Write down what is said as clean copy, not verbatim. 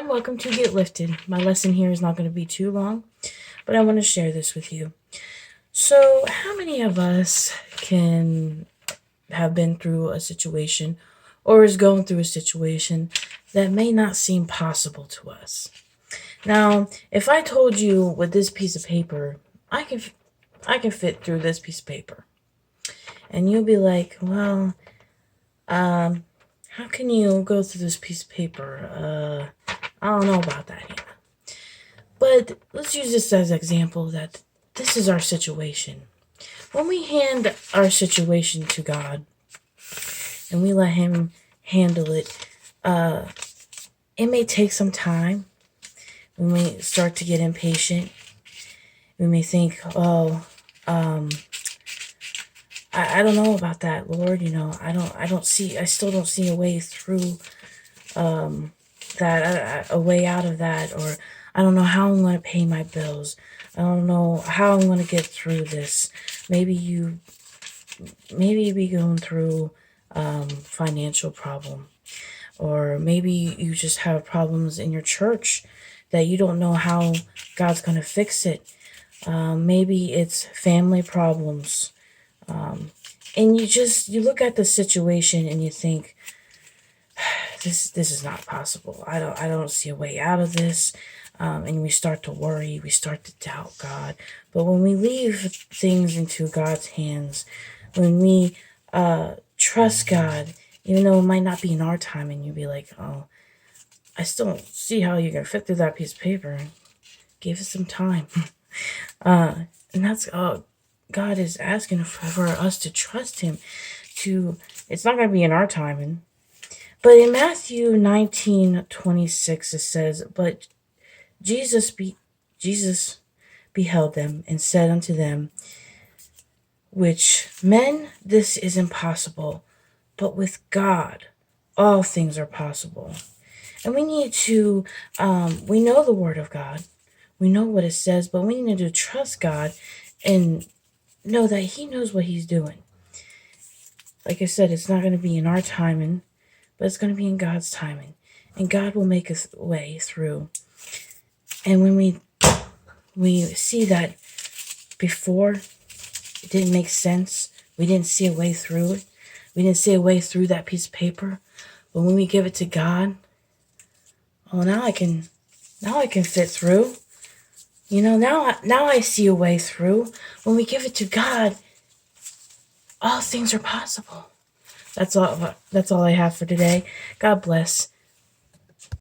everyone. Welcome to Get Lifted. My lesson here is not going to be too long, but I want to share this with you. So, how many of us can have been through a situation or is going through a situation that may not seem possible to us? Now, if I told you with this piece of paper, I can fit through this piece of paper, and you'll be like, well, how can you go through this piece of paper? I don't know about that, Hannah. But let's use this as an example that this is our situation. When we hand our situation to God and we let Him handle it, it may take some time. We may start to get impatient. We may think, I don't know about that, Lord. I still don't see a way through that, a way out of that, or I don't know how I'm going to pay my bills. I don't know how I'm going to get through this. Maybe you be going through financial problem, or maybe you just have problems in your church that you don't know how God's going to fix it. Maybe it's family problems. And you look at the situation and you think, this is not possible. I don't see a way out of this. And we start to worry, we start to doubt God. But when we leave things into God's hands, when we trust God, even though it might not be in our time, and you'd be like, oh, I still don't see how you're going to fit through that piece of paper. Give it some time. And that's all God is asking for us to trust Him. It's not going to be in our timing. But in Matthew 19:26 it says, but Jesus beheld them and said unto them, which men this is impossible, but with God all things are possible. And we need to, we know the Word of God. We know what it says, but we need to trust God and know that He knows what He's doing. Like I said, it's not going to be in our timing, but it's going to be in God's timing. And God will make a way through. And when we see that before, it didn't make sense. We didn't see a way through it. We didn't see a way through that piece of paper. But when we give it to God, now I can fit through. Now I see a way through. When we give it to God, all things are possible. That's all I have for today. God bless.